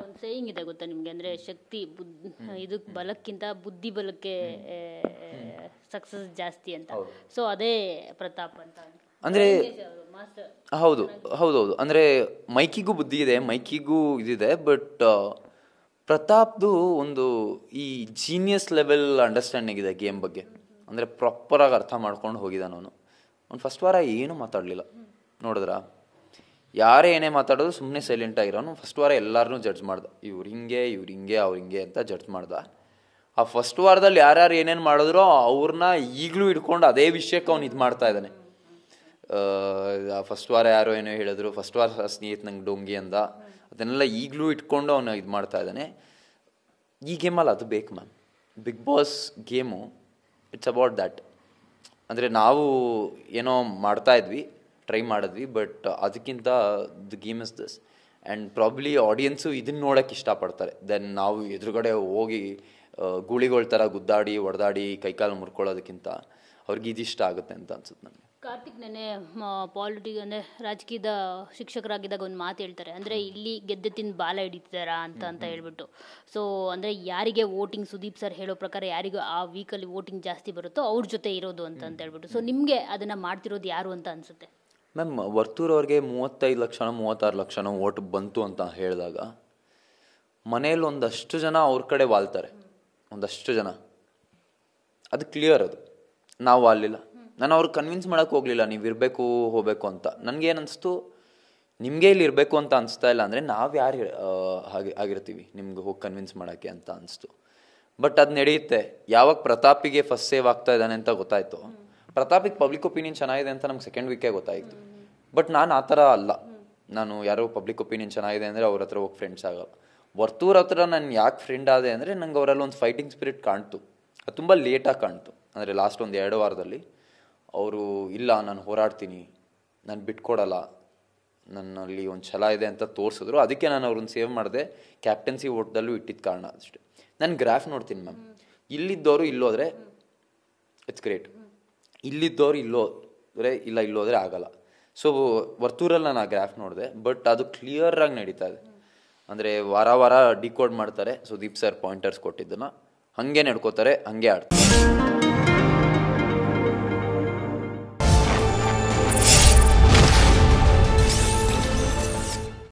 ಒಂದು ಸೇಯಿಂಗ್ ಇದೆ ಗೊತ್ತಾ ನಿಮಗೆ, ಅಂದರೆ ಶಕ್ತಿ ಇದಕ್ಕೆ ಬಲಕ್ಕಿಂತ ಬುದ್ಧಿ ಬಲಕ್ಕೆ ಸಕ್ಸಸ್ ಜಾಸ್ತಿ ಅಂತ. ಸೊ ಅದೇ ಪ್ರತಾಪ್ ಅಂತ ಅಂದರೆ ಹೌದು ಹೌದೌದು, ಅಂದರೆ ಮೈಕಿಗೂ ಬುದ್ಧಿ ಇದೆ, ಮೈಕಿಗೂ ಇದಿದೆ. ಬಟ್ ಪ್ರತಾಪ್ದು ಒಂದು ಈ ಜೀನಿಯಸ್ ಲೆವೆಲ್ ಅಂಡರ್ಸ್ಟ್ಯಾಂಡಿಂಗ್ ಇದೆ ಗೇಮ್ ಬಗ್ಗೆ. ಅಂದರೆ ಪ್ರಾಪರಾಗಿ ಅರ್ಥ ಮಾಡ್ಕೊಂಡು ಹೋಗಿದ್ದಾನೆ ಅವನು. ಅವ್ನು ಫಸ್ಟ್ ವಾರ ಏನೂ ಮಾತಾಡಲಿಲ್ಲ, ನೋಡಿದ್ರ? ಯಾರೇ ಏನೇ ಮಾತಾಡೋದು ಸುಮ್ಮನೆ ಸೈಲೆಂಟ್ ಆಗಿರೋನು. ಫಸ್ಟ್ ವಾರ ಎಲ್ಲರನ್ನೂ ಜಡ್ಜ್ ಮಾಡ್ದ, ಇವ್ರು ಹಿಂಗೆ ಅವ್ರು ಹಿಂಗೆ ಅಂತ ಜಡ್ಜ್ ಮಾಡ್ದ. ಆ ಫಸ್ಟ್ ವಾರದಲ್ಲಿ ಯಾರ್ಯಾರು ಏನೇನು ಮಾಡಿದ್ರೋ ಅವ್ರನ್ನ ಈಗಲೂ ಇಟ್ಕೊಂಡು ಅದೇ ವಿಷಯಕ್ಕೆ ಅವ್ನು ಇದು ಮಾಡ್ತಾ ಇದ್ದಾನೆ. ಫಸ್ಟ್ ವಾರ ಯಾರೋ ಏನೋ ಹೇಳಿದ್ರು, ಫಸ್ಟ್ ವಾರ ಸ್ನೇಹಿತ ನಂಗೆ ಡೊಂಗಿ ಅಂದ, ಅದನ್ನೆಲ್ಲ ಈಗಲೂ ಇಟ್ಕೊಂಡು ಅವನು ಇದು ಮಾಡ್ತಾ ಇದ್ದಾನೆ. ಈ ಗೇಮಲ್ಲಿ ಅದು ಬೇಕು ma'am. Bigg Boss game it's about that. ಅಂದರೆ ನಾವು ಏನೋ ಮಾಡ್ತಾ ಇದ್ವಿ, ಟ್ರೈ ಮಾಡಿದ್ವಿ, ಬಟ್ ಅದಕ್ಕಿಂತ the game is this. And probably audience ಇದನ್ನು ನೋಡೋಕ್ಕೆ ಇಷ್ಟಪಡ್ತಾರೆ. ದೆನ್ ನಾವು ಎದುರುಗಡೆ ಹೋಗಿ ಗೂಳಿಗಳ ಥರ ಗುದ್ದಾಡಿ ಹೊಡೆದಾಡಿ ಕೈಕಾಲು ಮುರ್ಕೊಳ್ಳೋದಕ್ಕಿಂತ ಅವ್ರಿಗೆ ಇದಿಷ್ಟ ಆಗುತ್ತೆ ಅಂತ ಅನ್ಸುತ್ತೆ ನನಗೆ. ಕಾರ್ತಿಕ್ ನೆನೆ ಅಂದರೆ ರಾಜಕೀಯದ ಶಿಕ್ಷಕರಾಗಿದ್ದಾಗ ಒಂದು ಮಾತು ಹೇಳ್ತಾರೆ, ಅಂದರೆ ಇಲ್ಲಿ ಗೆದ್ದೆ ತಿಂದು ಬಾಲ ಹಿಡಿತಾರ ಅಂತ ಹೇಳ್ಬಿಟ್ಟು. ಸೊ ಅಂದರೆ ಯಾರಿಗೆ ವೋಟಿಂಗ್, ಸುದೀಪ್ ಸರ್ ಹೇಳೋ ಪ್ರಕಾರ ಯಾರಿಗೂ ಆ ವೀಕಲ್ಲಿ ವೋಟಿಂಗ್ ಜಾಸ್ತಿ ಬರುತ್ತೋ ಅವ್ರ ಜೊತೆ ಇರೋದು ಅಂತ ಹೇಳ್ಬಿಟ್ಟು. ಸೊ ನಿಮಗೆ ಅದನ್ನು ಮಾಡ್ತಿರೋದು ಯಾರು ಅಂತ ಅನಿಸುತ್ತೆ? ಮ್ಯಾಮ್, ವರ್ತೂರ್ ಅವ್ರಿಗೆ 35 ಲಕ್ಷನೋ 36 ಲಕ್ಷನೋ ವೋಟ್ ಬಂತು ಅಂತ ಹೇಳಿದಾಗ ಮನೇಲಿ ಒಂದಷ್ಟು ಜನ ಅವ್ರ ಕಡೆ ವಾಲ್ತಾರೆ, ಒಂದಷ್ಟು ಜನ. ಅದು ಕ್ಲಿಯರ್. ಅದು ನಾವು ವಾಲಿಲ್ಲ. ನಾನು ಅವ್ರಿಗೆ ಕನ್ವಿನ್ಸ್ ಮಾಡೋಕ್ಕೆ ಹೋಗಲಿಲ್ಲ ನೀವು ಇರಬೇಕು ಹೋಗಬೇಕು ಅಂತ. ನನಗೇನಿಸ್ತು, ನಿಮಗೆ ಇಲ್ಲಿ ಇರಬೇಕು ಅಂತ ಅನಿಸ್ತಾ ಇಲ್ಲ ಅಂದರೆ ನಾವು ಯಾರು ಆಗಿರ್ತೀವಿ ನಿಮ್ಗೆ ಹೋಗಿ ಕನ್ವಿನ್ಸ್ ಮಾಡೋಕ್ಕೆ ಅಂತ ಅನಿಸ್ತು. ಬಟ್ ಅದು ನಡೆಯುತ್ತೆ. ಯಾವಾಗ ಪ್ರತಾಪಿಗೆ ಫಸ್ಟ್ ಸೇವ್ ಆಗ್ತಾ ಇದ್ದಾನೆ ಅಂತ ಗೊತ್ತಾಯಿತು, ಪ್ರತಾಪಿಗೆ ಪಬ್ಲಿಕ್ ಒಪಿನಿಯನ್ ಚೆನ್ನಾಗಿದೆ ಅಂತ ನಮ್ಗೆ ಸೆಕೆಂಡ್ ವೀಕೇ ಗೊತ್ತಾಯಿತು. ಬಟ್ ನಾನು ಆ ಥರ ಅಲ್ಲ. ನಾನು ಯಾರೋ ಪಬ್ಲಿಕ್ ಒಪಿನಿಯನ್ ಚೆನ್ನಾಗಿದೆ ಅಂದರೆ ಅವ್ರ ಹತ್ರ ಹೋಗಿ ಫ್ರೆಂಡ್ಸ್ ಆಗಲ್ಲ. ವರ್ತೂರ್ ಹತ್ರ ನಾನು ಯಾಕೆ ಫ್ರೆಂಡ್ ಆದೆ ಅಂದರೆ ನಂಗೆ ಅವರಲ್ಲಿ ಒಂದು ಫೈಟಿಂಗ್ ಸ್ಪಿರಿಟ್ ಕಾಣ್ತು. ಅದು ತುಂಬ ಲೇಟಾಗಿ ಕಾಣ್ತು. ಅಂದರೆ ಲಾಸ್ಟ್ ಒಂದು 2 ವಾರದಲ್ಲಿ ಅವರು ಇಲ್ಲ ನಾನು ಹೋರಾಡ್ತೀನಿ, ನಾನು ಬಿಟ್ಕೊಡಲ್ಲ, ನನ್ನಲ್ಲಿ ಒಂದು ಛಲ ಇದೆ ಅಂತ ತೋರಿಸಿದ್ರು. ಅದಕ್ಕೆ ನಾನು ಅವ್ರನ್ನ ಸೇವ್ ಮಾಡಿದೆ. ಕ್ಯಾಪ್ಟನ್ಸಿ ಓಟ್ದಲ್ಲೂ ಇಟ್ಟಿದ್ದ ಕಾರಣ ಅಷ್ಟೇ. ನಾನು ಗ್ರಾಫ್ ನೋಡ್ತೀನಿ ಮ್ಯಾಮ್. ಇಲ್ಲಿದ್ದವರು ಇಲ್ಲೋದ್ರೆ ಇಟ್ಸ್ ಗ್ರೇಟ್, ಇಲ್ಲಿದ್ದವ್ರು ಇಲ್ಲೋದ್ರೆ ಆಗಲ್ಲ. ಸೊ ವರ್ತೂರಲ್ಲಿ ನಾನು ಆ ಗ್ರಾಫ್ ನೋಡಿದೆ, ಬಟ್ ಅದು ಕ್ಲಿಯರಾಗಿ ನಡೀತಾ ಇದೆ. ಅಂದರೆ ವಾರ ಡಿಕೋಡ್ ಮಾಡ್ತಾರೆ. ಸುದೀಪ್ ಸರ್ ಪಾಯಿಂಟರ್ಸ್ ಕೊಟ್ಟಿದ್ದನ್ನು ಹಾಗೆ ನಡ್ಕೋತಾರೆ, ಹಾಗೆ ಆಡ್ತಾರೆ.